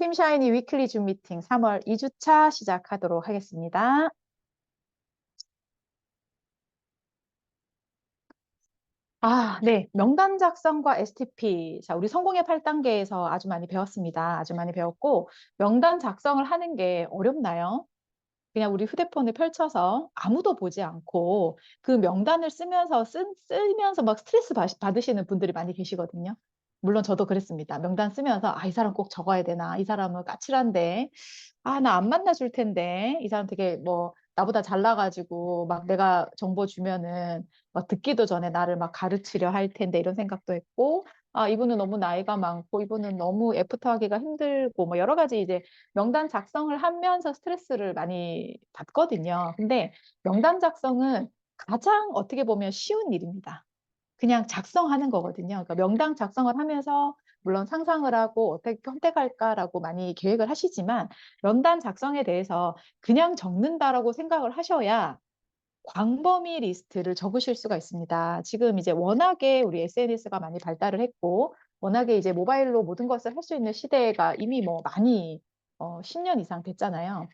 팀샤이니 위클리 줌 미팅 3월 2주차 시작하도록 하겠습니다. 네. 명단 작성과 STP. 자, 우리 성공의 8단계에서 아주 많이 배웠습니다. 아주 많이 배웠고, 명단 작성을 하는 게 어렵나요? 그냥 우리 휴대폰을 펼쳐서 아무도 보지 않고 그 명단을 쓰면서 막 스트레스 받으시는 분들이 많이 계시거든요. 물론 저도 그랬습니다. 명단 쓰면서, 이 사람 꼭 적어야 되나? 이 사람은 까칠한데. 나 안 만나줄 텐데. 이 사람 되게 뭐, 나보다 잘나가지고, 막 내가 정보 주면은, 막 듣기도 전에 나를 막 가르치려 할 텐데, 이런 생각도 했고, 이분은 너무 나이가 많고, 이분은 너무 애프터 하기가 힘들고, 뭐, 여러 가지 이제 명단 작성을 하면서 스트레스를 많이 받거든요. 근데 명단 작성은 가장 어떻게 보면 쉬운 일입니다. 그냥 작성하는 거거든요. 그러니까 명단 작성을 하면서 물론 상상을 하고 어떻게 선택할까라고 많이 계획을 하시지만 명단 작성에 대해서 그냥 적는다라고 생각을 하셔야 광범위 리스트를 적으실 수가 있습니다. 지금 이제 워낙에 우리 SNS가 많이 발달을 했고 워낙에 이제 모바일로 모든 것을 할 수 있는 시대가 이미 뭐 많이 10년 이상 됐잖아요.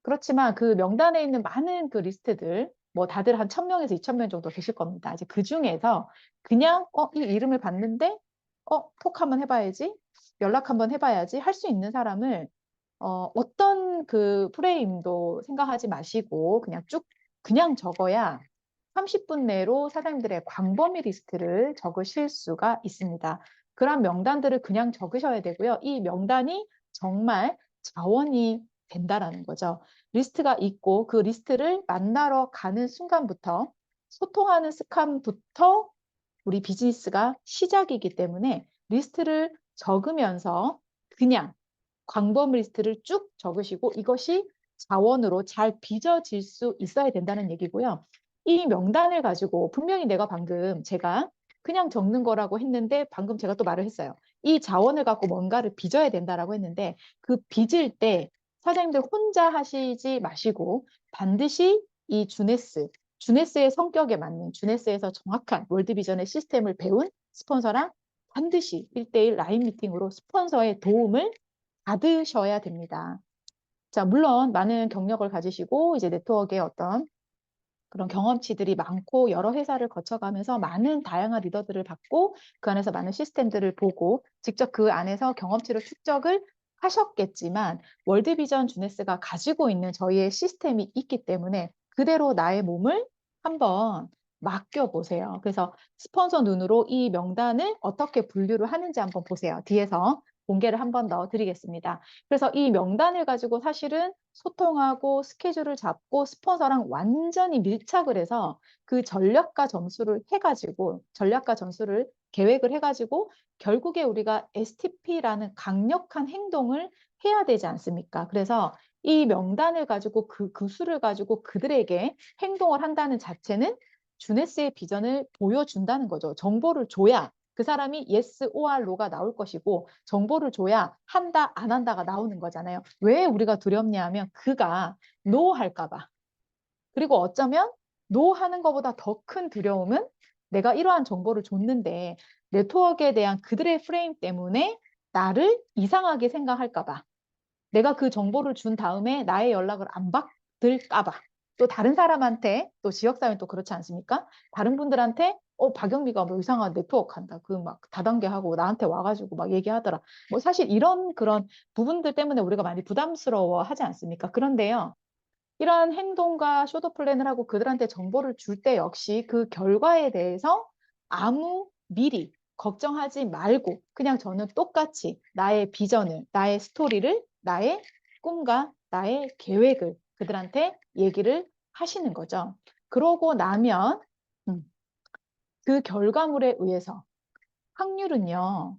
그렇지만 그 명단에 있는 많은 그 리스트들, 뭐 다들 한 1000명에서 2000명 정도 계실 겁니다. 이제 그 중에서 그냥, 이 이름을 봤는데, 톡 한번 해봐야지, 연락 한번 해봐야지 할 수 있는 사람을, 어떤 그 프레임도 생각하지 마시고, 그냥 적어야 30분 내로 사장님들의 광범위 리스트를 적으실 수가 있습니다. 그런 명단들을 그냥 적으셔야 되고요. 이 명단이 정말 자원이 된다라는 거죠. 리스트가 있고 그 리스트를 만나러 가는 순간부터 소통하는 습관부터 우리 비즈니스가 시작이기 때문에 리스트를 적으면서 그냥 광범 리스트를 쭉 적으시고 이것이 자원으로 잘 빚어질 수 있어야 된다는 얘기고요. 이 명단을 가지고 분명히 내가 방금 제가 그냥 적는 거라고 했는데 방금 제가 또 말을 했어요. 이 자원을 갖고 뭔가를 빚어야 된다라고 했는데 그 빚을 때 사장님들 혼자 하시지 마시고 반드시 이 주네스의 성격에 맞는 주네스에서 정확한 월드비전의 시스템을 배운 스폰서랑 반드시 1대1 라인 미팅으로 스폰서의 도움을 받으셔야 됩니다. 자, 물론 많은 경력을 가지시고 이제 네트워크에 어떤 그런 경험치들이 많고 여러 회사를 거쳐가면서 많은 다양한 리더들을 받고 그 안에서 많은 시스템들을 보고 직접 그 안에서 경험치를 축적을 하셨겠지만 월드비전 주네스가 가지고 있는 저희의 시스템이 있기 때문에 그대로 나의 몸을 한번 맡겨보세요. 그래서 스폰서 눈으로 이 명단을 어떻게 분류를 하는지 한번 보세요. 뒤에서 공개를 한 번 더 드리겠습니다. 그래서 이 명단을 가지고 사실은 소통하고 스케줄을 잡고 스폰서랑 완전히 밀착을 해서 그 전략과 점수를 계획을 해가지고 결국에 우리가 STP라는 강력한 행동을 해야 되지 않습니까? 그래서 이 명단을 가지고 그 수를 가지고 그들에게 행동을 한다는 자체는 주네스의 비전을 보여준다는 거죠. 정보를 줘야 그 사람이 yes or no가 나올 것이고 정보를 줘야 한다, 안 한다가 나오는 거잖아요. 왜 우리가 두렵냐 하면 그가 no 할까 봐. 그리고 어쩌면 no 하는 것보다 더 큰 두려움은 내가 이러한 정보를 줬는데 네트워크에 대한 그들의 프레임 때문에 나를 이상하게 생각할까 봐. 내가 그 정보를 준 다음에 나의 연락을 안 받을까 봐. 또 다른 사람한테 또 지역사회는 또 그렇지 않습니까? 다른 분들한테 박영미가 뭐 이상한 네트워크 한다. 그 막 다단계 하고 나한테 와가지고 막 얘기하더라. 뭐 사실 이런 그런 부분들 때문에 우리가 많이 부담스러워 하지 않습니까? 그런데요. 이러한 행동과 쇼도 플랜을 하고 그들한테 정보를 줄 때 역시 그 결과에 대해서 아무 미리 걱정하지 말고 그냥 저는 똑같이 나의 비전을, 나의 스토리를, 나의 꿈과 나의 계획을 그들한테 얘기를 하시는 거죠. 그러고 나면 그 결과물에 의해서 확률은요.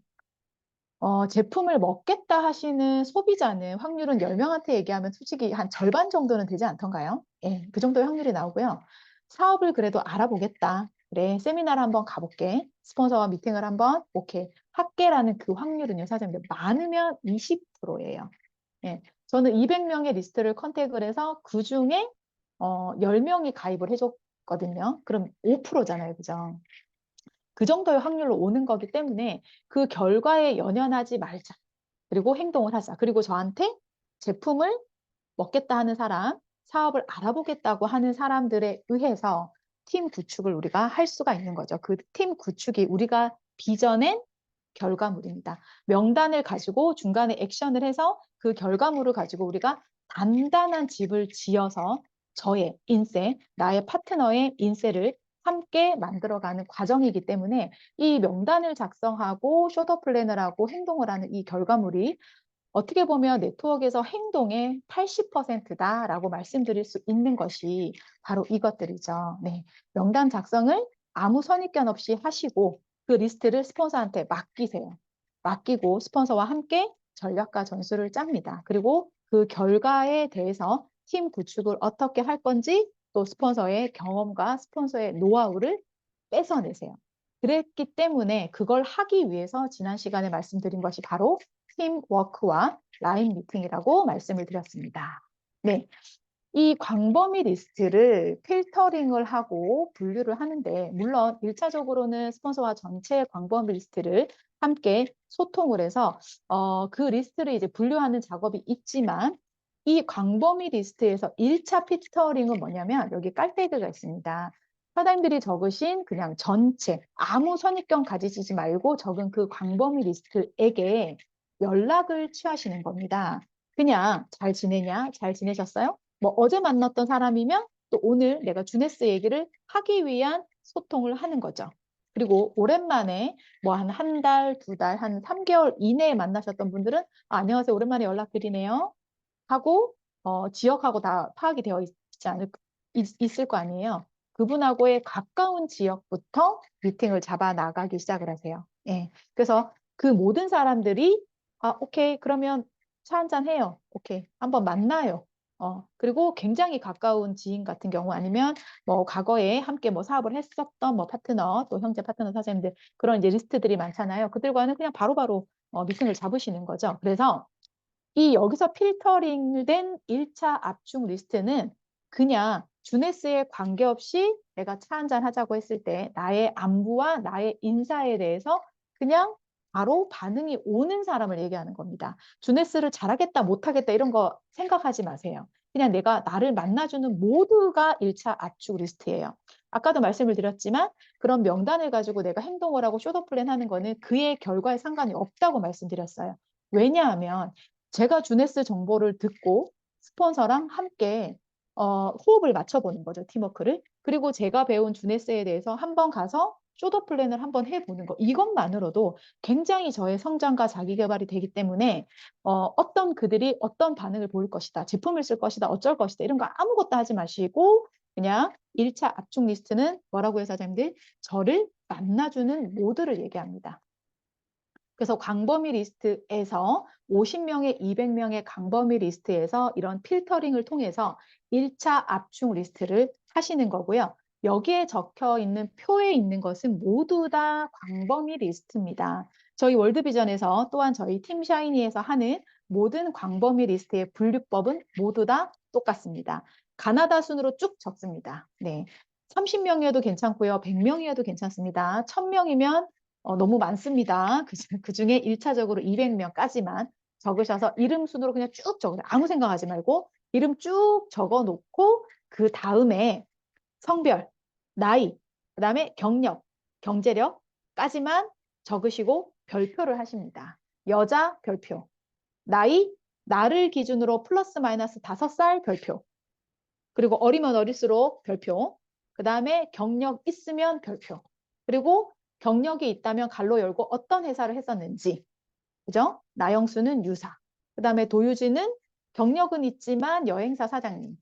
제품을 먹겠다 하시는 소비자는 확률은 10명한테 얘기하면 솔직히 한 절반 정도는 되지 않던가요? 예, 그 정도의 확률이 나오고요. 사업을 그래도 알아보겠다. 그래, 세미나를 한번 가볼게. 스폰서와 미팅을 한번, 오케이. 할게라는 그 확률은요, 사장님, 많으면 20%예요. 예, 저는 200명의 리스트를 컨택을 해서 그 중에 10명이 가입을 해줬거든요. 그럼 5%잖아요, 그죠? 그 정도의 확률로 오는 거기 때문에 그 결과에 연연하지 말자. 그리고 행동을 하자. 그리고 저한테 제품을 먹겠다 하는 사람, 사업을 알아보겠다고 하는 사람들에 의해서 팀 구축을 우리가 할 수가 있는 거죠. 그 팀 구축이 우리가 빚어낸 결과물입니다. 명단을 가지고 중간에 액션을 해서 그 결과물을 가지고 우리가 단단한 집을 지어서 저의 인세, 나의 파트너의 인세를 함께 만들어가는 과정이기 때문에 이 명단을 작성하고 숏터 플랜을 하고 행동을 하는 이 결과물이 어떻게 보면 네트워크에서 행동의 80%다라고 말씀드릴 수 있는 것이 바로 이것들이죠. 네. 명단 작성을 아무 선입견 없이 하시고 그 리스트를 스폰서한테 맡기세요. 맡기고 스폰서와 함께 전략과 전술을 짭니다. 그리고 그 결과에 대해서 팀 구축을 어떻게 할 건지 또 스폰서의 경험과 스폰서의 노하우를 뺏어내세요. 그랬기 때문에 그걸 하기 위해서 지난 시간에 말씀드린 것이 바로 팀워크와 라인 미팅이라고 말씀을 드렸습니다. 네, 이 광범위 리스트를 필터링을 하고 분류를 하는데 물론 1차적으로는 스폰서와 전체 광범위 리스트를 함께 소통을 해서 그 리스트를 이제 분류하는 작업이 있지만 이 광범위 리스트에서 1차 필터링은 뭐냐면 여기 깔때기가 있습니다. 사장님들이 적으신 그냥 전체 아무 선입견 가지시지 말고 적은 그 광범위 리스트에게 연락을 취하시는 겁니다. 그냥 잘 지내냐? 잘 지내셨어요? 뭐 어제 만났던 사람이면 또 오늘 내가 주네스 얘기를 하기 위한 소통을 하는 거죠. 그리고 오랜만에 뭐 한 달, 두 달, 한 3개월 이내에 만나셨던 분들은 안녕하세요. 오랜만에 연락드리네요. 하고 지역하고 다 파악이 되어 있을 거 아니에요. 그분하고의 가까운 지역부터 미팅을 잡아 나가기 시작을 하세요. 예. 그래서 그 모든 사람들이 오케이. 그러면 차 한잔 해요. 오케이. 한번 만나요. 그리고 굉장히 가까운 지인 같은 경우 아니면 뭐 과거에 함께 뭐 사업을 했었던 뭐 파트너 또 형제 파트너 사장님들 그런 이제 리스트들이 많잖아요. 그들과는 그냥 바로바로 미팅을 잡으시는 거죠. 그래서 이 여기서 필터링된 1차 압축 리스트는 그냥 주네스에 관계없이 내가 차 한잔 하자고 했을 때 나의 안부와 나의 인사에 대해서 그냥 바로 반응이 오는 사람을 얘기하는 겁니다. 주네스를 잘하겠다, 못하겠다 이런 거 생각하지 마세요. 그냥 내가 나를 만나주는 모두가 1차 압축 리스트예요. 아까도 말씀을 드렸지만 그런 명단을 가지고 내가 행동을 하고 숏더 플랜 하는 거는 그의 결과에 상관이 없다고 말씀드렸어요. 왜냐하면 제가 주네스 정보를 듣고 스폰서랑 함께 호흡을 맞춰보는 거죠, 팀워크를. 그리고 제가 배운 주네스에 대해서 한번 가서 쇼더 플랜을 한번 해보는 거. 이것만으로도 굉장히 저의 성장과 자기 개발이 되기 때문에 어떤 그들이 어떤 반응을 보일 것이다, 제품을 쓸 것이다, 어쩔 것이다 이런 거 아무것도 하지 마시고 그냥 1차 압축 리스트는 뭐라고 해요, 사장님들? 저를 만나주는 모두를 얘기합니다. 그래서 광범위 리스트에서 50명의 200명의 광범위 리스트에서 이런 필터링을 통해서 1차 압축 리스트를 하시는 거고요. 여기에 적혀 있는 표에 있는 것은 모두 다 광범위 리스트입니다. 저희 월드비전에서 또한 저희 팀 샤이니에서 하는 모든 광범위 리스트의 분류법은 모두 다 똑같습니다. 가나다 순으로 쭉 적습니다. 네. 30명이어도 괜찮고요. 100명이어도 괜찮습니다. 1000명이면 너무 많습니다. 그 중에 1차적으로 200명까지만 적으셔서 이름 순으로 그냥 쭉 적으세요. 아무 생각하지 말고 이름 쭉 적어 놓고 그 다음에 성별, 나이, 그 다음에 경력, 경제력까지만 적으시고 별표를 하십니다. 여자 별표, 나이, 나를 기준으로 플러스 마이너스 5살 별표, 그리고 어리면 어릴수록 별표, 그 다음에 경력 있으면 별표, 그리고 경력이 있다면 갈로 열고 어떤 회사를 했었는지, 그죠? 나영수는 유사, 그 다음에 도유진은 경력은 있지만 여행사 사장님,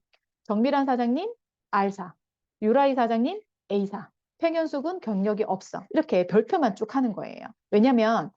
정미란 사장님 R사, 유라이 사장님 A사, 팽현숙은 경력이 없어. 이렇게 별표만 쭉 하는 거예요. 왜냐면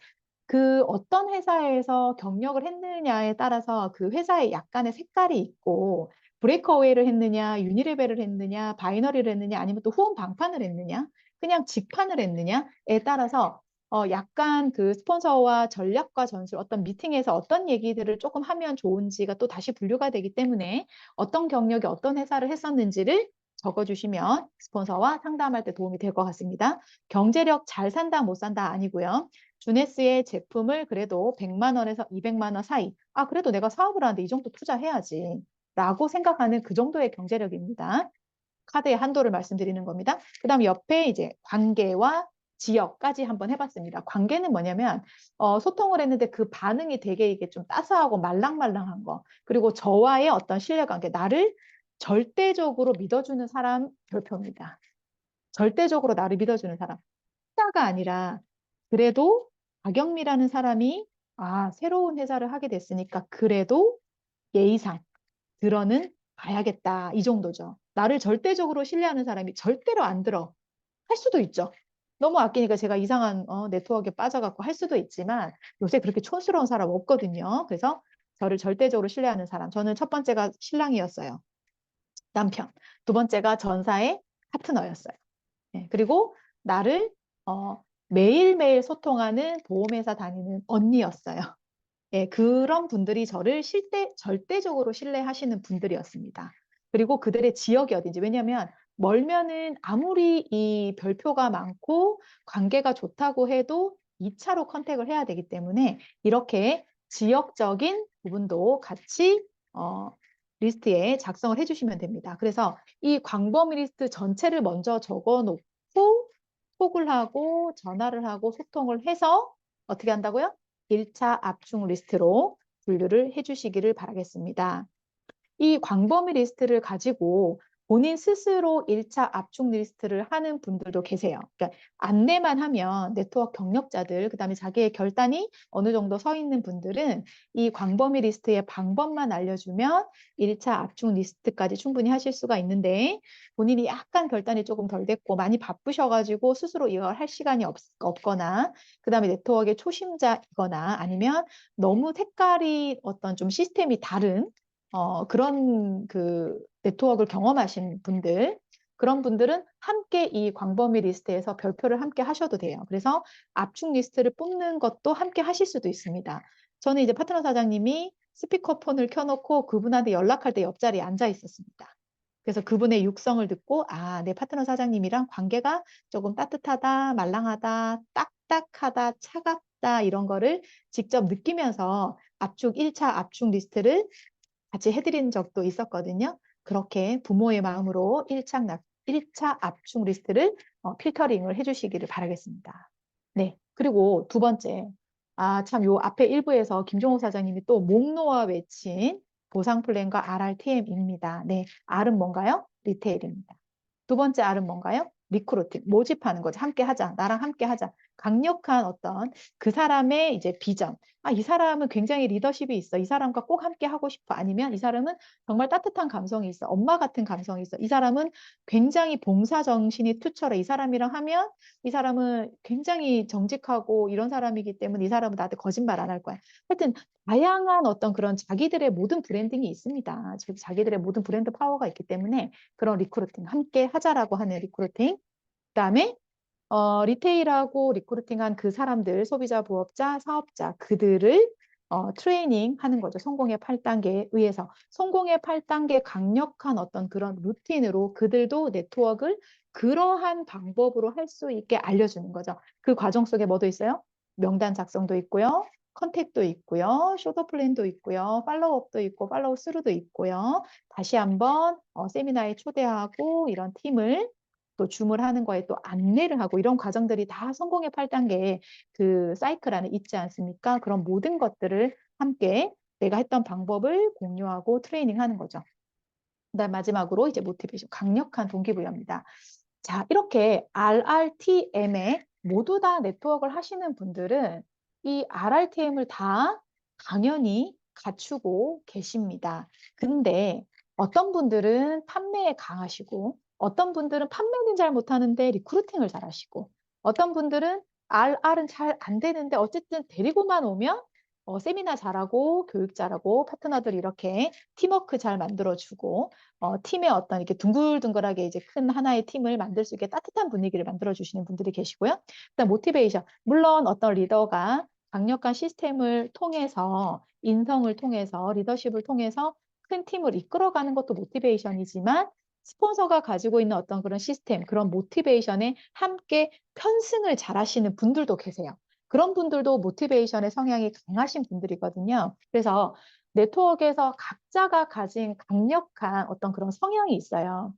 그 어떤 회사에서 경력을 했느냐에 따라서 그 회사에 약간의 색깔이 있고 브레이크어웨이를 했느냐, 유니레벨을 했느냐, 바이너리를 했느냐, 아니면 또 후원 방판을 했느냐, 그냥 직판을 했느냐에 따라서 약간 그 스폰서와 전략과 전술 어떤 미팅에서 어떤 얘기들을 조금 하면 좋은지가 또 다시 분류가 되기 때문에 어떤 경력이 어떤 회사를 했었는지를 적어주시면 스폰서와 상담할 때 도움이 될 것 같습니다. 경제력 잘 산다 못 산다 아니고요. 주네스의 제품을 그래도 100만 원에서 200만 원 사이. 아, 그래도 내가 사업을 하는데 이 정도 투자해야지. 라고 생각하는 그 정도의 경제력입니다. 카드의 한도를 말씀드리는 겁니다. 그 다음 옆에 이제 관계와 지역까지 한번 해봤습니다. 관계는 뭐냐면 소통을 했는데 그 반응이 되게 이게 좀 따스하고 말랑말랑한 거. 그리고 저와의 어떤 신뢰관계, 나를 절대적으로 믿어주는 사람 별표입니다. 절대적으로 나를 믿어주는 사람. 숫자가 아니라 그래도 박영미라는 사람이 새로운 회사를 하게 됐으니까 그래도 예의상 들어는 봐야겠다. 이 정도죠. 나를 절대적으로 신뢰하는 사람이 절대로 안 들어. 할 수도 있죠. 너무 아끼니까 제가 이상한 네트워크에 빠져갖고 할 수도 있지만 요새 그렇게 촌스러운 사람 없거든요. 그래서 저를 절대적으로 신뢰하는 사람. 저는 첫 번째가 신랑이었어요. 남편. 두 번째가 전사의 파트너였어요. 네, 그리고 나를 매일매일 소통하는 보험회사 다니는 언니였어요. 예, 그런 분들이 저를 절대적으로 신뢰하시는 분들이었습니다. 그리고 그들의 지역이 어딘지. 왜냐하면 멀면은 아무리 이 별표가 많고 관계가 좋다고 해도 2차로 컨택을 해야 되기 때문에 이렇게 지역적인 부분도 같이 리스트에 작성을 해주시면 됩니다. 그래서 이 광범위 리스트 전체를 먼저 적어 놓고 톡을 하고 전화를 하고 소통을 해서 어떻게 한다고요? 1차 압축 리스트로 분류를 해주시기를 바라겠습니다. 이 광범위 리스트를 가지고 본인 스스로 1차 압축 리스트를 하는 분들도 계세요. 그러니까 안내만 하면 네트워크 경력자들, 그다음에 자기의 결단이 어느 정도 서 있는 분들은 이 광범위 리스트의 방법만 알려주면 1차 압축 리스트까지 충분히 하실 수가 있는데 본인이 약간 결단이 조금 덜 됐고 많이 바쁘셔가지고 스스로 이걸 할 시간이 없거나 그다음에 네트워크의 초심자이거나 아니면 너무 색깔이 어떤 좀 시스템이 다른 그런 그 네트워크를 경험하신 분들, 그런 분들은 함께 이 광범위 리스트에서 별표를 함께 하셔도 돼요. 그래서 압축 리스트를 뽑는 것도 함께 하실 수도 있습니다. 저는 이제 파트너 사장님이 스피커폰을 켜놓고 그분한테 연락할 때 옆자리에 앉아 있었습니다. 그래서 그분의 육성을 듣고, 내 파트너 사장님이랑 관계가 조금 따뜻하다, 말랑하다, 딱딱하다, 차갑다, 이런 거를 직접 느끼면서 1차 압축 리스트를 같이 해드린 적도 있었거든요. 그렇게 부모의 마음으로 1차 압축 리스트를 필터링을 해주시기를 바라겠습니다. 네. 그리고 두 번째. 참, 요 앞에 일부에서 김종호 사장님이 또 목 놓아 외친 보상 플랜과 RRTM입니다. 네. R은 뭔가요? 리테일입니다. 두 번째 R은 뭔가요? 리크루팅, 모집하는 거죠. 함께 하자. 나랑 함께 하자. 강력한 어떤 그 사람의 이제 비전. 이 사람은 굉장히 리더십이 있어. 이 사람과 꼭 함께 하고 싶어. 아니면 이 사람은 정말 따뜻한 감성이 있어. 엄마 같은 감성이 있어. 이 사람은 굉장히 봉사 정신이 투철해. 이 사람이랑 하면 이 사람은 굉장히 정직하고 이런 사람이기 때문에 이 사람은 나한테 거짓말 안 할 거야. 하여튼 다양한 어떤 그런 자기들의 모든 브랜딩이 있습니다. 자기들의 모든 브랜드 파워가 있기 때문에 그런 리크루팅 함께 하자라고 하는 리크루팅. 그다음에 리테일하고 리크루팅한 그 사람들, 소비자, 부업자, 사업자, 그들을 트레이닝 하는 거죠. 성공의 8단계에 의해서. 성공의 8단계 강력한 어떤 그런 루틴으로 그들도 네트워크를 그러한 방법으로 할 수 있게 알려주는 거죠. 그 과정 속에 뭐도 있어요? 명단 작성도 있고요. 컨택도 있고요. 쇼더 플랜도 있고요. 팔로우업도 있고 팔로우 스루도 있고요. 다시 한번 세미나에 초대하고 이런 팀을 또 줌을 하는 거에 또 안내를 하고 이런 과정들이 다 성공의 8단계의 그 사이클 안에 있지 않습니까? 그런 모든 것들을 함께 내가 했던 방법을 공유하고 트레이닝 하는 거죠. 그다음 마지막으로 이제 모티베이션, 강력한 동기부여입니다. 자, 이렇게 RRTM에 모두 다 네트워크를 하시는 분들은 이 RRTM을 다 당연히 갖추고 계십니다. 근데 어떤 분들은 판매에 강하시고 어떤 분들은 판매는 잘 못하는데 리크루팅을 잘 하시고 어떤 분들은 RR은 잘 안 되는데 어쨌든 데리고만 오면 세미나 잘하고 교육 잘하고 파트너들 이렇게 팀워크 잘 만들어주고 팀의 어떤 이렇게 둥글둥글하게 이제 큰 하나의 팀을 만들 수 있게 따뜻한 분위기를 만들어 주시는 분들이 계시고요. 그다음 모티베이션. 물론 어떤 리더가 강력한 시스템을 통해서 인성을 통해서 리더십을 통해서 큰 팀을 이끌어가는 것도 모티베이션이지만 스폰서가 가지고 있는 어떤 그런 시스템, 그런 모티베이션에 함께 편승을 잘 하시는 분들도 계세요. 그런 분들도 모티베이션의 성향이 강하신 분들이거든요. 그래서 네트워크에서 각자가 가진 강력한 어떤 그런 성향이 있어요.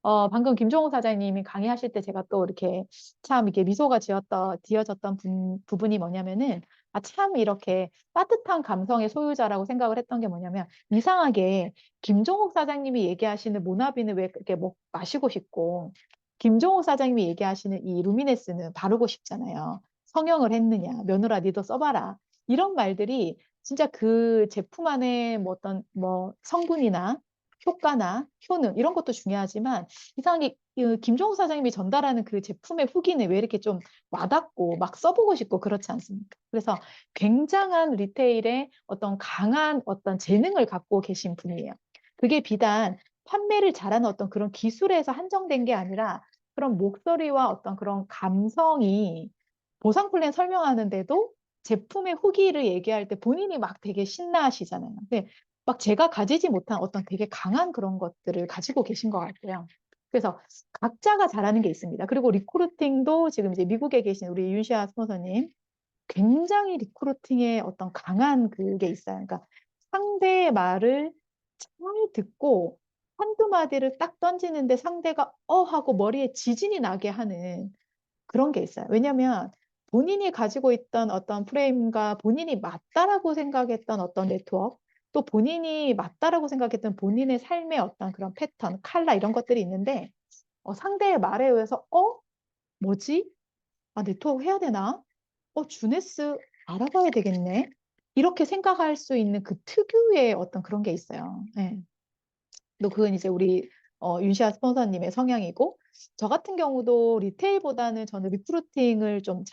방금 김종욱 사장님이 강의하실 때 제가 또 이렇게 참 이게 미소가 지어졌던 부분이 뭐냐면은, 아, 참 이렇게 따뜻한 감성의 소유자라고 생각을 했던 게 뭐냐면, 이상하게 김종욱 사장님이 얘기하시는 모나비는 왜 이렇게 마시고 싶고, 김종욱 사장님이 얘기하시는 이 루미네스는 바르고 싶잖아요. 성형을 했느냐, 며느라 니도 써봐라. 이런 말들이 진짜 그 제품 안에 뭐 어떤 뭐 성분이나 효과나 효능 이런 것도 중요하지만, 이상하게 김종욱 사장님이 전달하는 그 제품의 후기는 왜 이렇게 좀 와닿고 막 써보고 싶고 그렇지 않습니까? 그래서 굉장한 리테일의 어떤 강한 어떤 재능을 갖고 계신 분이에요. 그게 비단 판매를 잘하는 어떤 그런 기술에서 한정된 게 아니라, 그런 목소리와 어떤 그런 감성이 보상 플랜 설명하는데도 제품의 후기를 얘기할 때 본인이 막 되게 신나하시잖아요. 근데 막 제가 가지지 못한 어떤 되게 강한 그런 것들을 가지고 계신 것 같고요. 그래서 각자가 잘하는 게 있습니다. 그리고 리크루팅도 지금 이제 미국에 계신 우리 윤시아 스폰서님, 굉장히 리크루팅에 어떤 강한 그게 있어요. 그러니까 상대의 말을 잘 듣고 한두 마디를 딱 던지는데 상대가 하고 머리에 지진이 나게 하는 그런 게 있어요. 왜냐하면 본인이 가지고 있던 어떤 프레임과 본인이 맞다라고 생각했던 어떤 네트워크, 또 본인이 맞다라고 생각했던 본인의 삶의 어떤 그런 패턴, 칼라 이런 것들이 있는데, 상대의 말에 의해서 뭐지? 아, 네트워크 해야 되나? 주네스 알아봐야 되겠네. 이렇게 생각할 수 있는 그 특유의 어떤 그런 게 있어요. 네. 또 그건 이제 우리 윤시아 스폰서님의 성향이고, 저 같은 경우도 리테일보다는 저는 리크루팅을 좀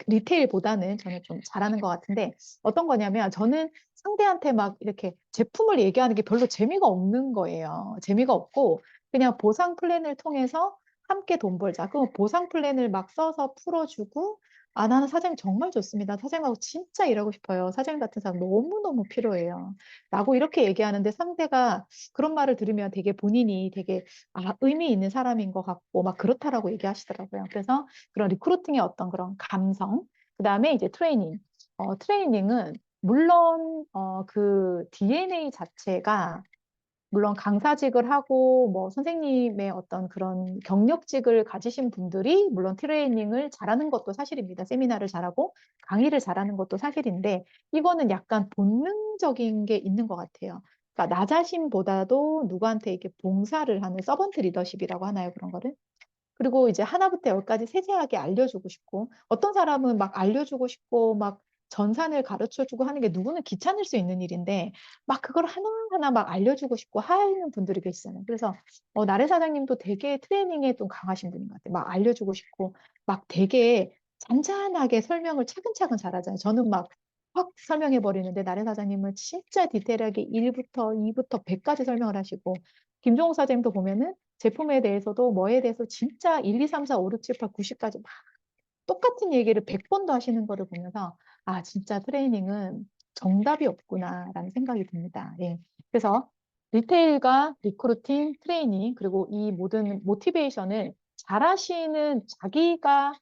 리테일보다는 저는 좀 잘하는 것 같은데, 어떤 거냐면 저는 상대한테 막 이렇게 제품을 얘기하는 게 별로 재미가 없는 거예요. 재미가 없고 그냥 보상 플랜을 통해서 함께 돈 벌자. 그럼 보상 플랜을 막 써서 풀어주고, 아, 나는 사장님 정말 좋습니다. 사장님하고 진짜 일하고 싶어요. 사장님 같은 사람 너무너무 필요해요. 라고 이렇게 얘기하는데, 상대가 그런 말을 들으면 되게 본인이 되게 의미 있는 사람인 것 같고 막 그렇다라고 얘기하시더라고요. 그래서 그런 리크루팅의 어떤 그런 감성, 그 다음에 이제 트레이닝. 트레이닝은 물론 그 DNA 자체가, 물론 강사직을 하고 뭐 선생님의 어떤 그런 경력직을 가지신 분들이 물론 트레이닝을 잘하는 것도 사실입니다. 세미나를 잘하고 강의를 잘하는 것도 사실인데, 이거는 약간 본능적인 게 있는 것 같아요. 그러니까 나 자신보다도 누구한테 이렇게 봉사를 하는 서번트 리더십이라고 하나요? 그런 거를. 그리고 이제 하나부터 열까지 세세하게 알려주고 싶고, 어떤 사람은 막 알려주고 싶고 막 전산을 가르쳐주고 하는 게 누구는 귀찮을 수 있는 일인데, 막 그걸 하나하나 막 알려주고 싶고 하는 분들이 계시잖아요. 그래서 나래 사장님도 되게 트레이닝에 좀 강하신 분인 것 같아요. 막 알려주고 싶고 막 되게 잔잔하게 설명을 차근차근 잘하잖아요. 저는 막 확 설명해 버리는데, 나래 사장님은 진짜 디테일하게 1부터 2부터 100까지 설명을 하시고, 김종욱 사장님도 보면은 제품에 대해서도 뭐에 대해서 진짜 1, 2, 3, 4, 5, 6, 7, 8, 90까지 막 똑같은 얘기를 100번도 하시는 거를 보면서, 아, 진짜 트레이닝은 정답이 없구나라는 생각이 듭니다. 예. 그래서 리테일과 리크루팅, 트레이닝, 그리고 이 모든 모티베이션을 잘하시는 자기가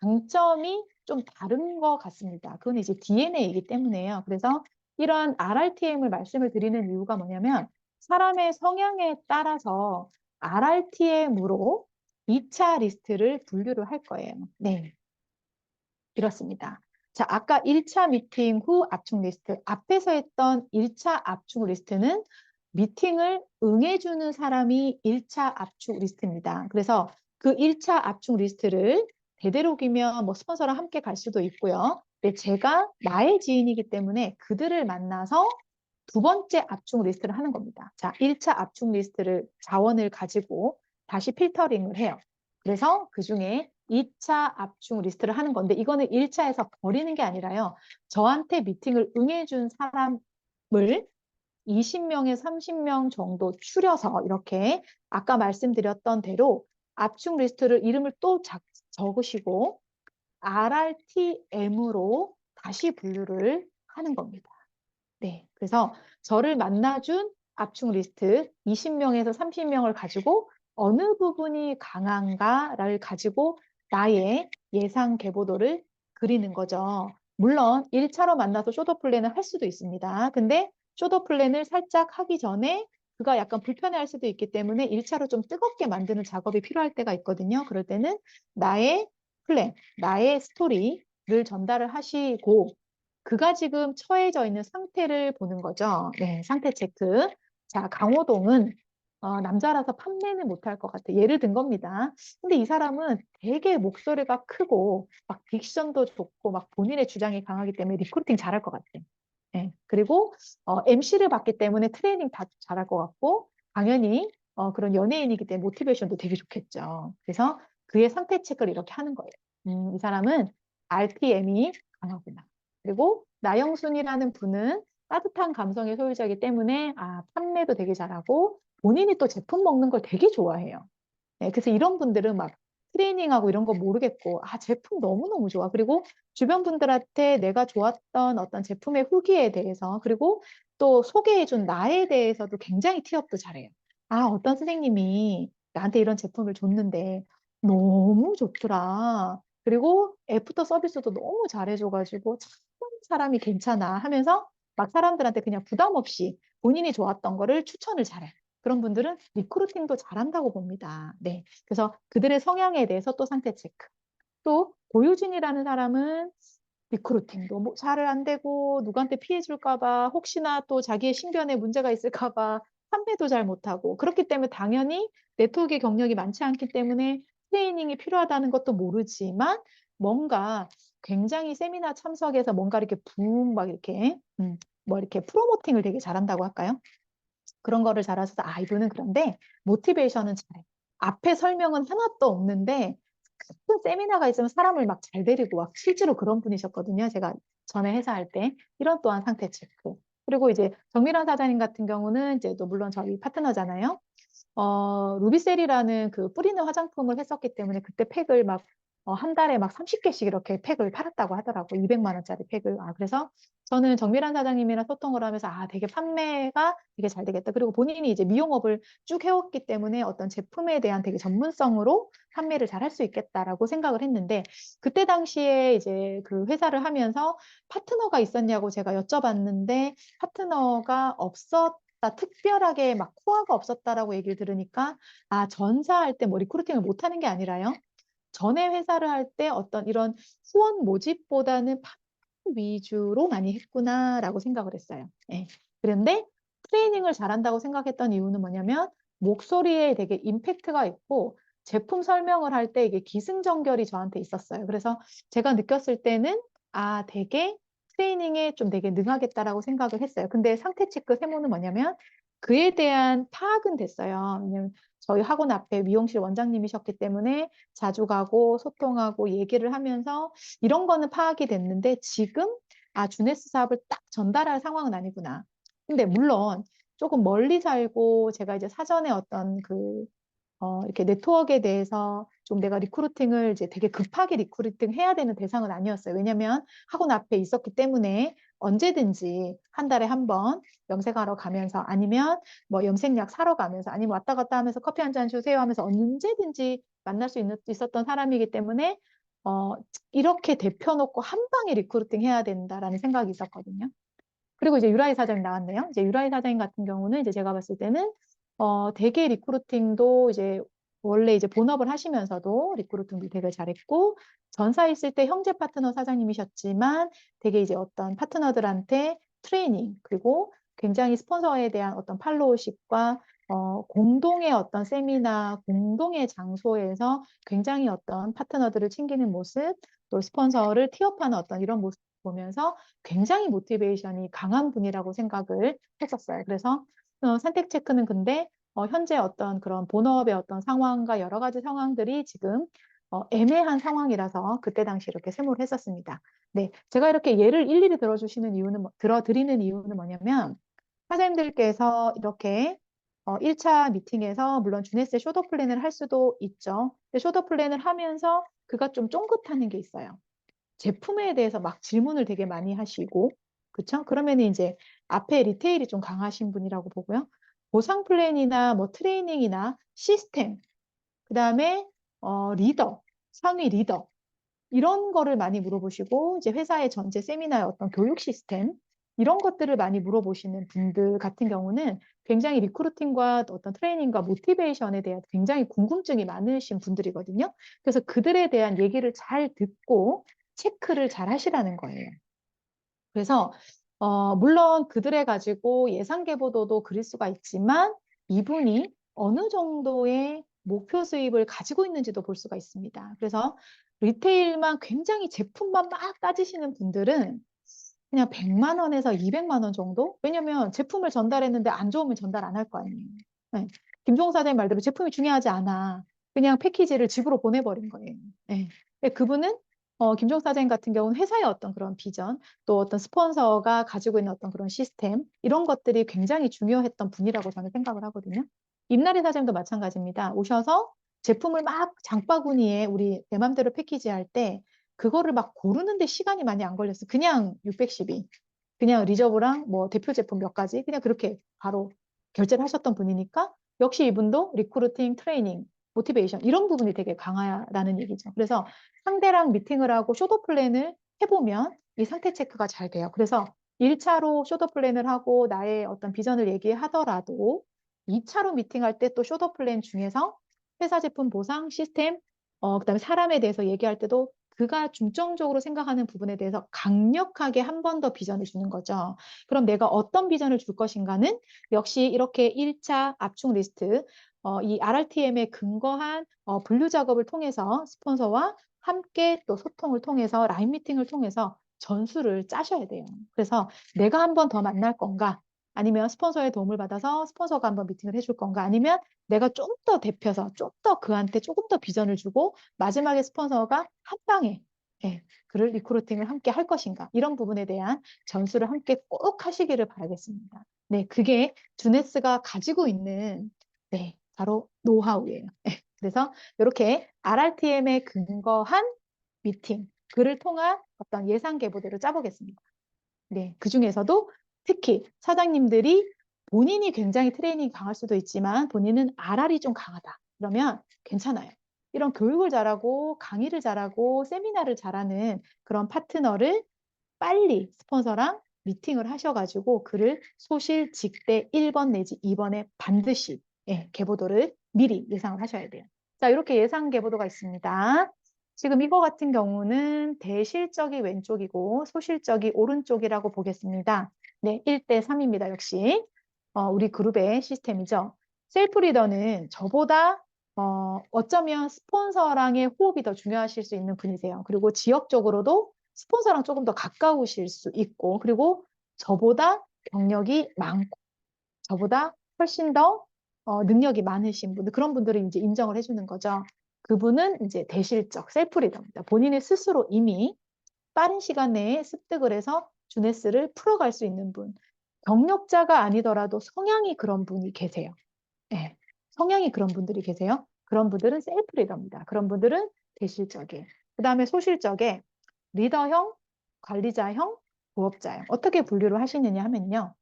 장점이 좀 다른 것 같습니다. 그건 이제 DNA이기 때문에요. 그래서 이런 RRTM을 말씀을 드리는 이유가 뭐냐면, 사람의 성향에 따라서 RRTM으로 2차 리스트를 분류를 할 거예요. 네. 이렇습니다. 자, 아까 1차 미팅 후 압축 리스트. 앞에서 했던 1차 압축 리스트는 미팅을 응해주는 사람이 1차 압축 리스트입니다. 그래서 그 1차 압축 리스트를 되도록이면 뭐 스폰서랑 함께 갈 수도 있고요. 근데 제가 나의 지인이기 때문에 그들을 만나서 두 번째 압축 리스트를 하는 겁니다. 자, 1차 압축 리스트를 자원을 가지고 다시 필터링을 해요. 그래서 그중에 2차 압축 리스트를 하는 건데, 이거는 1차에서 버리는 게 아니라요. 저한테 미팅을 응해준 사람을 20명에서 30명 정도 추려서 이렇게 아까 말씀드렸던 대로 압축 리스트를 이름을 또 적으시고 RRTM으로 다시 분류를 하는 겁니다. 네, 그래서 저를 만나준 압축 리스트 20명에서 30명을 가지고 어느 부분이 강한가를 가지고 나의 예상 계보도를 그리는 거죠. 물론 1차로 만나서 쇼도 플랜을 할 수도 있습니다. 근데 쇼도 플랜을 살짝 하기 전에 그가 약간 불편해할 수도 있기 때문에 1차로 좀 뜨겁게 만드는 작업이 필요할 때가 있거든요. 그럴 때는 나의 플랜, 나의 스토리를 전달을 하시고 그가 지금 처해져 있는 상태를 보는 거죠. 네, 상태 체크. 자, 강호동은 남자라서 판매는 못할 것 같아. 예를 든 겁니다. 근데 이 사람은 되게 목소리가 크고 막 딕션도 좋고 막 본인의 주장이 강하기 때문에 리크루팅 잘할 것 같아. 예. 그리고 MC를 받기 때문에 트레이닝 다 잘할 것 같고 당연히 그런 연예인이기 때문에 모티베이션도 되게 좋겠죠. 그래서 그의 상태 체크를 이렇게 하는 거예요. 이 사람은 RPM이 강하구나. 그리고 나영순이라는 분은 따뜻한 감성의 소유자이기 때문에 판매도 되게 잘하고 본인이 또 제품 먹는 걸 되게 좋아해요. 네, 그래서 이런 분들은 막 트레이닝하고 이런 거 모르겠고, 제품 너무너무 좋아. 그리고 주변 분들한테 내가 좋았던 어떤 제품의 후기에 대해서, 그리고 또 소개해준 나에 대해서도 굉장히 티업도 잘해요. 어떤 선생님이 나한테 이런 제품을 줬는데 너무 좋더라. 그리고 애프터 서비스도 너무 잘해줘가지고 참 사람이 괜찮아 하면서 막 사람들한테 그냥 부담 없이 본인이 좋았던 거를 추천을 잘해. 그런 분들은 리크루팅도 잘한다고 봅니다. 네. 그래서 그들의 성향에 대해서 또 상태 체크. 또 고유진이라는 사람은 리크루팅도 뭐 잘 안 되고 누구한테 피해 줄까 봐 혹시나 또 자기의 신변에 문제가 있을까 봐 판매도 잘 못하고 그렇기 때문에 당연히 네트워크의 경력이 많지 않기 때문에 트레이닝이 필요하다는 것도 모르지만 뭔가 굉장히 세미나 참석해서 뭔가 이렇게 붕 막 이렇게 뭐 이렇게 프로모팅을 되게 잘한다고 할까요? 그런 거를 잘하셔서 이분은 그런데 모티베이션은 잘해. 앞에 설명은 하나도 없는데 큰 세미나가 있으면 사람을 막 잘 데리고 와. 실제로 그런 분이셨거든요. 제가 전에 회사할 때. 이런 또한 상태 체크. 그리고 이제 정미란 사장님 같은 경우는 이제 또 물론 저희 파트너잖아요. 루비셀이라는 그 뿌리는 화장품을 했었기 때문에 그때 팩을 막 한 달에 막 30개씩 이렇게 팩을 팔았다고 하더라고요. 200만 원짜리 팩을. 그래서 저는 정미란 사장님이랑 소통을 하면서 되게 판매가 되게 잘 되겠다. 그리고 본인이 이제 미용업을 쭉 해왔기 때문에 어떤 제품에 대한 되게 전문성으로 판매를 잘 할 수 있겠다라고 생각을 했는데 그때 당시에 이제 그 회사를 하면서 파트너가 있었냐고 제가 여쭤봤는데 파트너가 없었다. 특별하게 막 코어가 없었다라고 얘기를 들으니까 전사할 때 뭐 리크루팅을 못하는 게 아니라요. 전에 회사를 할 때 어떤 이런 후원 모집보다는 위주로 많이 했구나라고 생각을 했어요. 예. 그런데 트레이닝을 잘한다고 생각했던 이유는 뭐냐면 목소리에 되게 임팩트가 있고 제품 설명을 할 때 이게 기승전결이 저한테 있었어요. 그래서 제가 느꼈을 때는 되게 트레이닝에 좀 되게 능하겠다라고 생각을 했어요. 근데 상태 체크 세모는 뭐냐면 그에 대한 파악은 됐어요. 왜냐면 저희 학원 앞에 미용실 원장님이셨기 때문에 자주 가고 소통하고 얘기를 하면서 이런 거는 파악이 됐는데 지금 주네스 사업을 딱 전달할 상황은 아니구나. 근데 물론 조금 멀리 살고 제가 이제 사전에 어떤 이렇게 네트워크에 대해서 좀 내가 리크루팅을 이제 되게 급하게 리크루팅 해야 되는 대상은 아니었어요. 왜냐면 학원 앞에 있었기 때문에 언제든지 한 달에 한 번 염색하러 가면서 아니면 뭐 염색약 사러 가면서 아니면 왔다 갔다 하면서 커피 한 잔 주세요 하면서 언제든지 만날 수 있었던 사람이기 때문에 어, 이렇게 대표놓고 한 방에 리크루팅 해야 된다라는 생각이 있었거든요. 그리고 이제 유라이 사장님 나왔네요. 이제 유라이 사장님 같은 경우는 이제 제가 봤을 때는 되게 리크루팅도 이제 원래 이제 본업을 하시면서도 리크루팅도 되게 잘했고 전사 있을 때 형제 파트너 사장님이셨지만 되게 이제 어떤 파트너들한테 트레이닝 그리고 굉장히 스폰서에 대한 어떤 팔로우십과 공동의 어떤 세미나, 공동의 장소에서 굉장히 어떤 파트너들을 챙기는 모습, 또 스폰서를 티업하는 어떤 이런 모습 보면서 굉장히 모티베이션이 강한 분이라고 생각을 했었어요. 그래서 선택 체크는 근데 현재 어떤 그런 본업의 어떤 상황과 여러 가지 상황들이 지금 애매한 상황이라서 그때 당시 이렇게 세모를 했었습니다. 네, 제가 이렇게 예를 일일이 들어주시는 이유는 들어드리는 이유는 뭐냐면 사장님들께서 이렇게 1차 미팅에서 물론 주네스의 쇼더 플랜을 할 수도 있죠. 근데 쇼더 플랜을 하면서 그가 좀 쫑긋하는 게 있어요. 제품에 대해서 막 질문을 되게 많이 하시고, 그쵸? 그러면 이제 앞에 리테일이 좀 강하신 분이라고 보고요. 보상 플랜이나 뭐 트레이닝이나 시스템, 그 다음에 리더, 상위 리더. 이런 거를 많이 물어보시고 이제 회사의 전체 세미나의 어떤 교육 시스템 이런 것들을 많이 물어보시는 분들 같은 경우는 굉장히 리크루팅과 어떤 트레이닝과 모티베이션에 대한 굉장히 궁금증이 많으신 분들이거든요. 그래서 그들에 대한 얘기를 잘 듣고 체크를 잘 하시라는 거예요. 그래서 물론 그들의 가지고 예상 계보도도 그릴 수가 있지만 이분이 어느 정도의 목표 수입을 가지고 있는지도 볼 수가 있습니다. 그래서 리테일만 굉장히 제품만 막 따지시는 분들은 그냥 100만 원에서 200만 원 정도? 왜냐면 제품을 전달했는데 안 좋으면 전달 안 할 거 아니에요. 네. 김종 사장님 말대로 제품이 중요하지 않아. 그냥 패키지를 집으로 보내버린 거예요. 네. 근데 그분은 김종 사장님 같은 경우는 회사의 어떤 그런 비전, 또 어떤 스폰서가 가지고 있는 어떤 그런 시스템, 이런 것들이 굉장히 중요했던 분이라고 저는 생각을 하거든요. 임나리 사장님도 마찬가지입니다. 오셔서 제품을 막 장바구니에 우리 내 맘대로 패키지할 때 그거를 막 고르는데 시간이 많이 안 걸렸어. 그냥 612, 그냥 리저브랑 뭐 대표 제품 몇 가지 그냥 그렇게 바로 결제를 하셨던 분이니까 역시 이분도 리크루팅, 트레이닝, 모티베이션 이런 부분이 되게 강하다는 얘기죠. 그래서 상대랑 미팅을 하고 쇼도 플랜을 해보면 이 상태 체크가 잘 돼요. 그래서 1차로 쇼도 플랜을 하고 나의 어떤 비전을 얘기하더라도 2차로 미팅할 때 또 쇼도 플랜 중에서 회사 제품 보상 시스템, 그다음에 사람에 대해서 얘기할 때도 그가 중점적으로 생각하는 부분에 대해서 강력하게 한 번 더 비전을 주는 거죠. 그럼 내가 어떤 비전을 줄 것인가는 역시 이렇게 1차 압축 리스트, 이 RRTM에 근거한 분류 작업을 통해서 스폰서와 함께 또 소통을 통해서 라인 미팅을 통해서 전술을 짜셔야 돼요. 그래서 내가 한 번 더 만날 건가? 아니면 스폰서의 도움을 받아서 스폰서가 한번 미팅을 해줄 건가? 아니면 내가 좀 더 대표서 좀 더 그한테 조금 더 비전을 주고 마지막에 스폰서가 한 방에 예, 그를 리크루팅을 함께 할 것인가 이런 부분에 대한 전수를 함께 꼭 하시기를 바라겠습니다. 네, 그게 주네스가 가지고 있는 네, 바로 노하우예요. 그래서 이렇게 RRTM에 근거한 미팅, 그를 통한 어떤 예상 계보대로 짜보겠습니다. 네, 그 중에서도 특히 사장님들이 본인이 굉장히 트레이닝이 강할 수도 있지만 본인은 RR이 좀 강하다. 그러면 괜찮아요. 이런 교육을 잘하고 강의를 잘하고 세미나를 잘하는 그런 파트너를 빨리 스폰서랑 미팅을 하셔가지고 그를 소실 직대 1번 내지 2번에 반드시 예, 계보도를 미리 예상을 하셔야 돼요. 자, 이렇게 예상 계보도가 있습니다. 지금 이거 같은 경우는 대실적이 왼쪽이고 소실적이 오른쪽이라고 보겠습니다. 네, 1대 3입니다. 역시 우리 그룹의 시스템이죠. 셀프 리더는 저보다 어쩌면 스폰서랑의 호흡이 더 중요하실 수 있는 분이세요. 그리고 지역적으로도 스폰서랑 조금 더 가까우실 수 있고, 그리고 저보다 경력이 많고, 저보다 훨씬 더 능력이 많으신 분들, 그런 분들을 이제 인정을 해주는 거죠. 그분은 이제 대실적, 셀프 리더입니다. 본인의 스스로 이미 빠른 시간 내에 습득을 해서 주네스를 풀어갈 수 있는 분. 경력자가 아니더라도 성향이 그런 분이 계세요. 네. 성향이 그런 분들이 계세요. 그런 분들은 셀프 리더입니다. 그런 분들은 대실적이에요. 그 다음에 소실적에 리더형, 관리자형, 부업자형. 어떻게 분류를 하시느냐 하면요.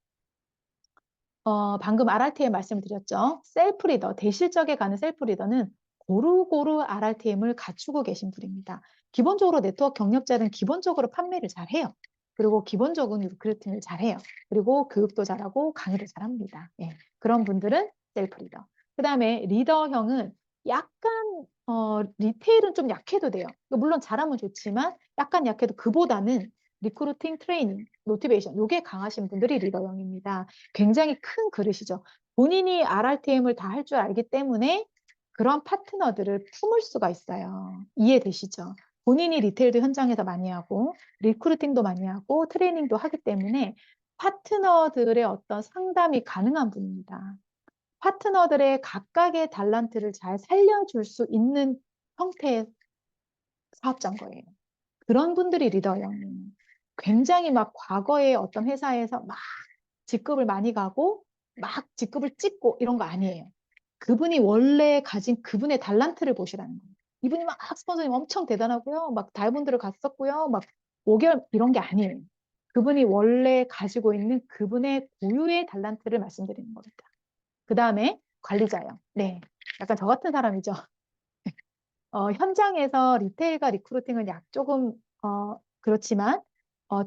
방금 RRTM 말씀드렸죠. 셀프 리더, 대실적에 가는 셀프 리더는 고루고루 RRTM을 갖추고 계신 분입니다. 기본적으로 네트워크 경력자는 기본적으로 판매를 잘해요. 그리고 기본적인 리크루팅을 잘해요. 그리고 교육도 잘하고 강의를 잘합니다. 예, 그런 분들은 셀프 리더. 그 다음에 리더형은 약간 리테일은 좀 약해도 돼요. 물론 잘하면 좋지만 약간 약해도 그보다는 리크루팅, 트레이닝, 모티베이션 이게 강하신 분들이 리더형입니다. 굉장히 큰 그릇이죠. 본인이 RRTM을 다 할 줄 알기 때문에 그런 파트너들을 품을 수가 있어요. 이해되시죠? 본인이 리테일도 현장에서 많이 하고 리크루팅도 많이 하고 트레이닝도 하기 때문에 파트너들의 어떤 상담이 가능한 분입니다. 파트너들의 각각의 달란트를 잘 살려줄 수 있는 형태의 사업자인 거예요. 그런 분들이 리더형이에요. 굉장히 막 과거에 어떤 회사에서 막 직급을 많이 가고 막 직급을 찍고 이런 거 아니에요. 그분이 원래 가진 그분의 달란트를 보시라는 거예요. 이분이 막 스폰서님 엄청 대단하고요. 막 다이아몬드를 갔었고요. 막 5개월 이런 게 아니에요. 그분이 원래 가지고 있는 그분의 고유의 달란트를 말씀드리는 겁니다. 그 다음에 관리자요. 네. 약간 저 같은 사람이죠. 현장에서 리테일과 리크루팅은 조금 그렇지만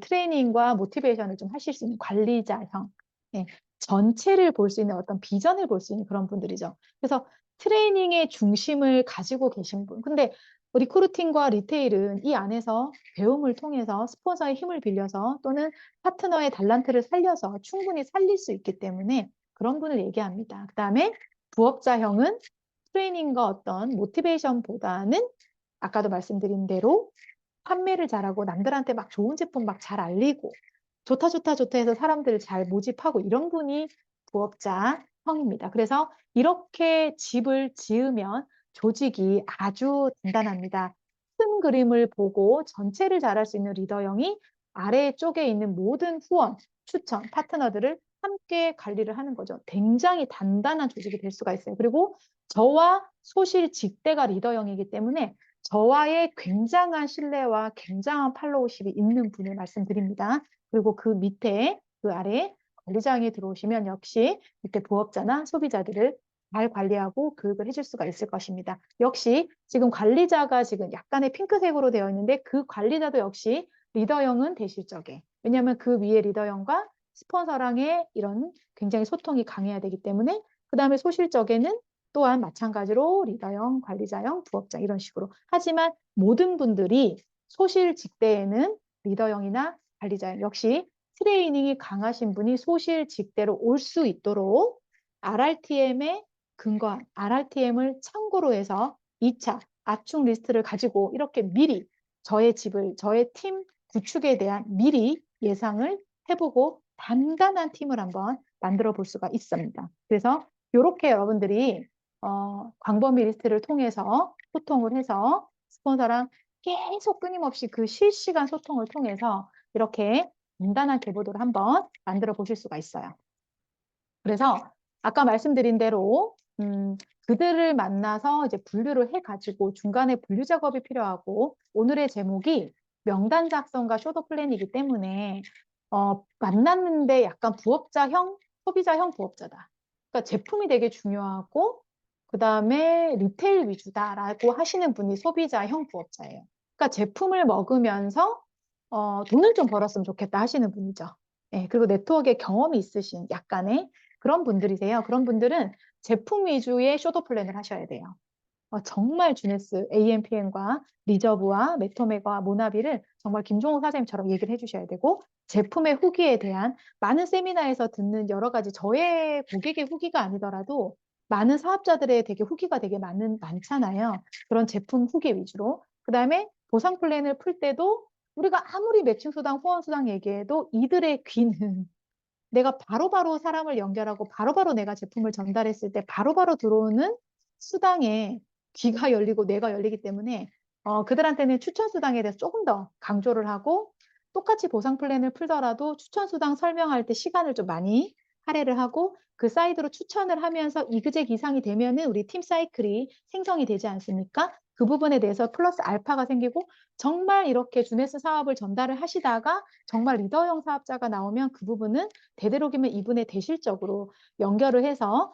트레이닝과 모티베이션을 좀 하실 수 있는 관리자형, 예, 전체를 볼 수 있는 어떤 비전을 볼 수 있는 그런 분들이죠. 그래서 트레이닝의 중심을 가지고 계신 분. 근데 리크루팅과 리테일은 이 안에서 배움을 통해서 스폰서의 힘을 빌려서 또는 파트너의 달란트를 살려서 충분히 살릴 수 있기 때문에 그런 분을 얘기합니다. 그 다음에 부업자형은 트레이닝과 어떤 모티베이션보다는 아까도 말씀드린 대로 판매를 잘하고 남들한테 막 좋은 제품 막 잘 알리고 좋다 좋다 좋다 해서 사람들을 잘 모집하고 이런 분이 부업자형입니다. 그래서 이렇게 집을 지으면 조직이 아주 단단합니다. 큰 그림을 보고 전체를 잘할 수 있는 리더형이 아래쪽에 있는 모든 후원, 추천, 파트너들을 함께 관리를 하는 거죠. 굉장히 단단한 조직이 될 수가 있어요. 그리고 저와 소실 직대가 리더형이기 때문에 저와의 굉장한 신뢰와 굉장한 팔로우십이 있는 분을 말씀드립니다. 그리고 그 밑에, 그 아래 관리자형이 들어오시면 역시 밑에 부업자나 소비자들을 잘 관리하고 교육을 해줄 수가 있을 것입니다. 역시 지금 관리자가 지금 약간의 핑크색으로 되어 있는데 그 관리자도 역시 리더형은 대실적에. 왜냐하면 그 위에 리더형과 스폰서랑의 이런 굉장히 소통이 강해야 되기 때문에 그 다음에 소실적에는 또한 마찬가지로 리더형, 관리자형, 부업자 이런 식으로. 하지만 모든 분들이 소실직대에는 리더형이나 관리자형 역시 트레이닝이 강하신 분이 소실직대로 올 수 있도록 RRTM에 근거한 RRTM을 참고로 해서 2차 압축 리스트를 가지고 이렇게 미리 저의 팀 구축에 대한 미리 예상을 해보고 단단한 팀을 한번 만들어 볼 수가 있습니다. 그래서 이렇게 여러분들이 광범위 리스트를 통해서 소통을 해서 스폰서랑 계속 끊임없이 그 실시간 소통을 통해서 이렇게 간단한 계보도를 한번 만들어 보실 수가 있어요. 그래서 아까 말씀드린 대로 그들을 만나서 이제 분류를 해가지고 중간에 분류 작업이 필요하고 오늘의 제목이 명단 작성과 쇼도 플랜이기 때문에 만났는데 약간 부업자형, 소비자형 부업자다. 그러니까 제품이 되게 중요하고 그 다음에 리테일 위주다라고 하시는 분이 소비자형 부업자예요. 그러니까 제품을 먹으면서 돈을 좀 벌었으면 좋겠다 하시는 분이죠. 예, 그리고 네트워크에 경험이 있으신 약간의 그런 분들이세요. 그런 분들은 제품 위주의 쇼도 플랜을 하셔야 돼요. 정말 주네스, AMPM과 리저브와 메토메과 모나비를 정말 김종호 사장님처럼 얘기를 해주셔야 되고 제품의 후기에 대한 많은 세미나에서 듣는 여러 가지 저의 고객의 후기가 아니더라도 많은 사업자들의 되게 후기가 되게 많잖아요. 그런 제품 후기 위주로. 그 다음에 보상 플랜을 풀 때도 우리가 아무리 매칭 수당, 후원 수당 얘기해도 이들의 귀는 내가 바로바로 사람을 연결하고 바로바로 내가 제품을 전달했을 때 바로바로 들어오는 수당에 귀가 열리고 뇌가 열리기 때문에 그들한테는 추천 수당에 대해서 조금 더 강조를 하고 똑같이 보상 플랜을 풀더라도 추천 수당 설명할 때 시간을 좀 많이 할애를 하고 그 사이드로 추천을 하면서 이그젝 이상이 되면은 우리 팀 사이클이 생성이 되지 않습니까? 그 부분에 대해서 플러스 알파가 생기고 정말 이렇게 주네스 사업을 전달을 하시다가 정말 리더형 사업자가 나오면 그 부분은 되도록이면 이분의 대실적으로 연결을 해서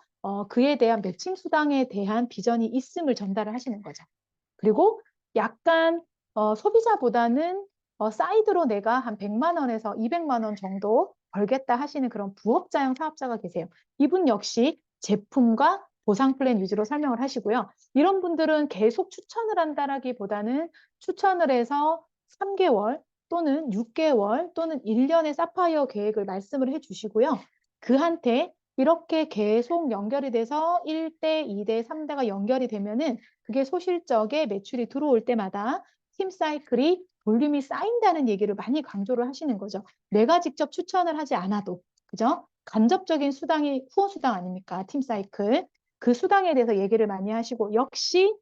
그에 대한 매칭 수당에 대한 비전이 있음을 전달을 하시는 거죠. 그리고 약간 소비자보다는 사이드로 내가 한 100만 원에서 200만 원 정도 벌겠다 하시는 그런 부업자형 사업자가 계세요. 이분 역시 제품과 보상 플랜 위주로 설명을 하시고요. 이런 분들은 계속 추천을 한다라기보다는 추천을 해서 3개월 또는 6개월 또는 1년의 사파이어 계획을 말씀을 해주시고요. 그한테 이렇게 계속 연결이 돼서 1대, 2대, 3대가 연결이 되면은 그게 소실적에 매출이 들어올 때마다 팀 사이클이 볼륨이 쌓인다는 얘기를 많이 강조를 하시는 거죠. 내가 직접 추천을 하지 않아도, 그죠? 간접적인 수당이 후원 수당 아닙니까? 팀 사이클. 그 수당에 대해서 얘기를 많이 하시고, 역시,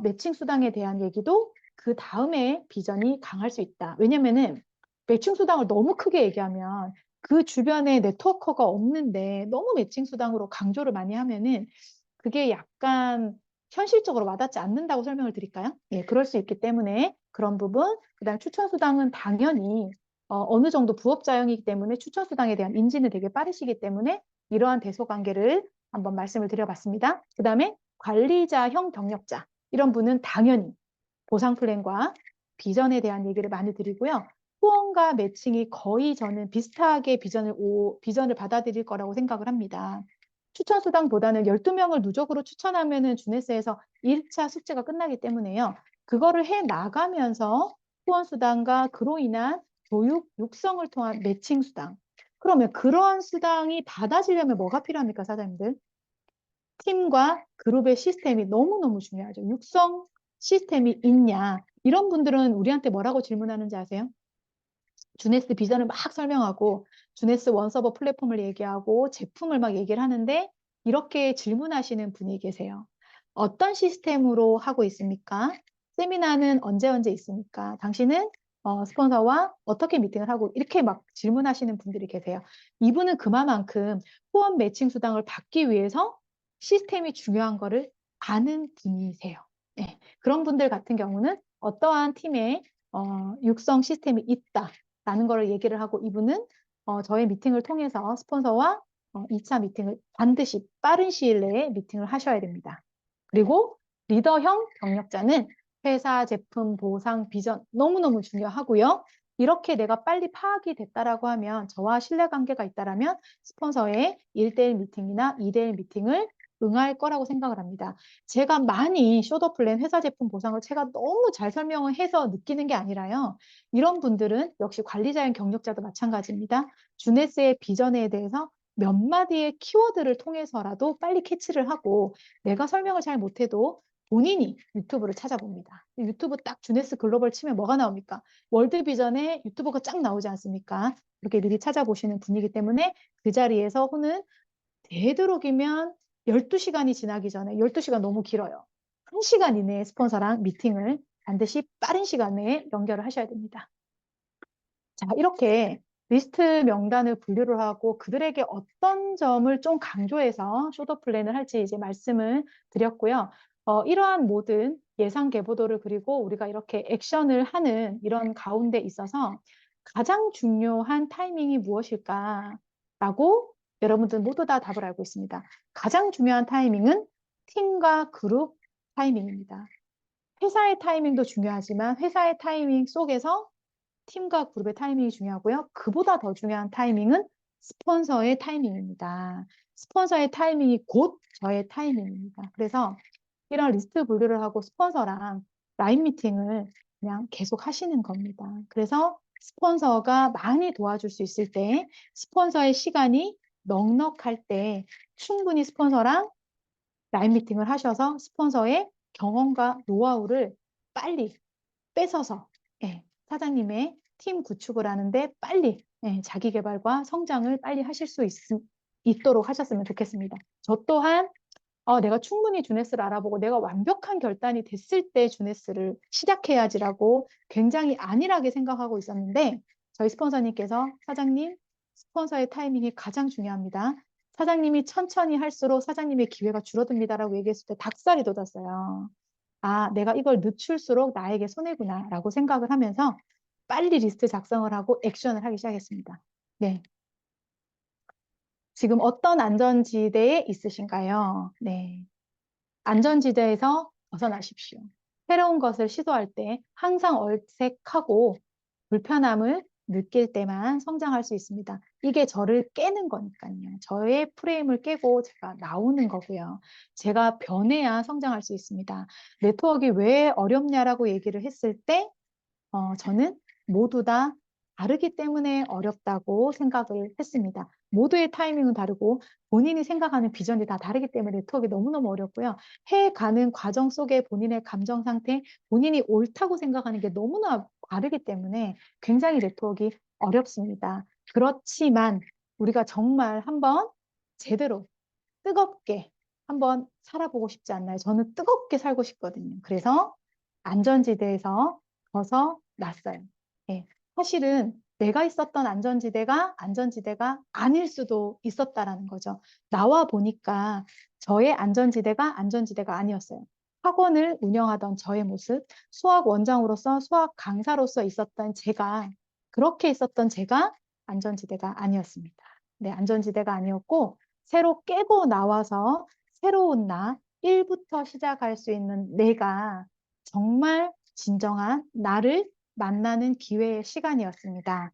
매칭 수당에 대한 얘기도 그 다음에 비전이 강할 수 있다. 왜냐면은 매칭 수당을 너무 크게 얘기하면 그 주변에 네트워커가 없는데 너무 매칭 수당으로 강조를 많이 하면은 그게 약간 현실적으로 와닿지 않는다고 설명을 드릴까요? 예, 그럴 수 있기 때문에 그런 부분, 그다음 추천 수당은 당연히 어느 정도 부업자형이기 때문에 추천 수당에 대한 인지는 되게 빠르시기 때문에 이러한 대소 관계를 한번 말씀을 드려봤습니다. 그다음에 관리자형 경력자. 이런 분은 당연히 보상 플랜과 비전에 대한 얘기를 많이 드리고요. 후원과 매칭이 거의 저는 비슷하게 비전을 받아들일 거라고 생각을 합니다. 추천 수당보다는 12명을 누적으로 추천하면은 주네스에서 1차 숙제가 끝나기 때문에요. 그거를 해 나가면서 후원 수당과 그로 인한 교육 육성을 통한 매칭 수당. 그러면 그러한 수당이 받아지려면 뭐가 필요합니까, 사장님들? 팀과 그룹의 시스템이 너무너무 중요하죠. 육성 시스템이 있냐? 이런 분들은 우리한테 뭐라고 질문하는지 아세요? 주네스 비전을 막 설명하고 주네스 원서버 플랫폼을 얘기하고 제품을 막 얘기를 하는데 이렇게 질문하시는 분이 계세요. 어떤 시스템으로 하고 있습니까? 세미나는 언제 있습니까? 당신은 스폰서와 어떻게 미팅을 하고 이렇게 막 질문하시는 분들이 계세요. 이분은 그만큼 후원 매칭 수당을 받기 위해서 시스템이 중요한 거를 아는 분이세요. 네, 그런 분들 같은 경우는 어떠한 팀에 육성 시스템이 있다. 라는 걸 얘기를 하고 이분은 저의 미팅을 통해서 스폰서와 2차 미팅을 반드시 빠른 시일 내에 미팅을 하셔야 됩니다. 그리고 리더형 경력자는 회사, 제품, 보상, 비전 너무너무 중요하고요. 이렇게 내가 빨리 파악이 됐다라고 하면 저와 신뢰관계가 있다라면 스폰서의 1대1 미팅이나 2대1 미팅을 응할 거라고 생각을 합니다. 제가 많이 쇼더 플랜 회사 제품 보상을 제가 너무 잘 설명을 해서 느끼는 게 아니라요. 이런 분들은 역시 관리자형 경력자도 마찬가지입니다. 주네스의 비전에 대해서 몇 마디의 키워드를 통해서라도 빨리 캐치를 하고 내가 설명을 잘 못해도 본인이 유튜브를 찾아봅니다. 유튜브 딱 주네스 글로벌 치면 뭐가 나옵니까? 월드 비전에 유튜브가 쫙 나오지 않습니까? 이렇게 미리 찾아보시는 분이기 때문에 그 자리에서 호는 되도록이면 12시간이 지나기 전에 12시간 너무 길어요. 1시간 이내에 스폰서랑 미팅을 반드시 빠른 시간 내에 연결을 하셔야 됩니다. 자, 이렇게 리스트 명단을 분류를 하고 그들에게 어떤 점을 좀 강조해서 쇼더 플랜을 할지 이제 말씀을 드렸고요. 이러한 모든 예상 계보도를 그리고 우리가 이렇게 액션을 하는 이런 가운데 있어서 가장 중요한 타이밍이 무엇일까라고 여러분들 모두 다 답을 알고 있습니다. 가장 중요한 타이밍은 팀과 그룹 타이밍입니다. 회사의 타이밍도 중요하지만 회사의 타이밍 속에서 팀과 그룹의 타이밍이 중요하고요. 그보다 더 중요한 타이밍은 스폰서의 타이밍입니다. 스폰서의 타이밍이 곧 저의 타이밍입니다. 그래서 이런 리스트 분류를 하고 스폰서랑 라인 미팅을 그냥 계속 하시는 겁니다. 그래서 스폰서가 많이 도와줄 수 있을 때, 스폰서의 시간이 넉넉할 때 충분히 스폰서랑 라인 미팅을 하셔서 스폰서의 경험과 노하우를 빨리 뺏어서 사장님의 팀 구축을 하는데 빨리 자기 개발과 성장을 빨리 하실 수 있도록 하셨으면 좋겠습니다. 저 또한 내가 충분히 주네스를 알아보고 내가 완벽한 결단이 됐을 때 주네스를 시작해야지라고 굉장히 안일하게 생각하고 있었는데 저희 스폰서님께서 사장님, 스폰서의 타이밍이 가장 중요합니다. 사장님이 천천히 할수록 사장님의 기회가 줄어듭니다라고 얘기했을 때 닭살이 돋았어요. 아, 내가 이걸 늦출수록 나에게 손해구나라고 생각을 하면서 빨리 리스트 작성을 하고 액션을 하기 시작했습니다. 네. 지금 어떤 안전지대에 있으신가요? 네. 안전지대에서 벗어나십시오. 새로운 것을 시도할 때 항상 어색하고 불편함을 느낄 때만 성장할 수 있습니다. 이게 저를 깨는 거니까요. 저의 프레임을 깨고 제가 나오는 거고요. 제가 변해야 성장할 수 있습니다. 네트워크가 왜 어렵냐라고 얘기를 했을 때 저는 모두 다 다르기 때문에 어렵다고 생각을 했습니다. 모두의 타이밍은 다르고 본인이 생각하는 비전이 다 다르기 때문에 네트워크가 너무너무 어렵고요. 해가는 과정 속에 본인의 감정 상태, 본인이 옳다고 생각하는 게 너무나 다르기 때문에 굉장히 네트워크가 어렵습니다. 그렇지만 우리가 정말 한번 제대로 뜨겁게 한번 살아보고 싶지 않나요? 저는 뜨겁게 살고 싶거든요. 그래서 안전지대에서 벗어났어요. 예, 사실은 내가 있었던 안전지대가 안전지대가 아닐 수도 있었다라는 거죠. 나와 보니까 저의 안전지대가 안전지대가 아니었어요. 학원을 운영하던 저의 모습, 수학 원장으로서 수학 강사로서 있었던 제가, 그렇게 있었던 제가 안전지대가 아니었습니다. 네, 안전지대가 아니었고, 새로 깨고 나와서 새로운 나, 1부터 시작할 수 있는 내가 정말 진정한 나를 만나는 기회의 시간이었습니다.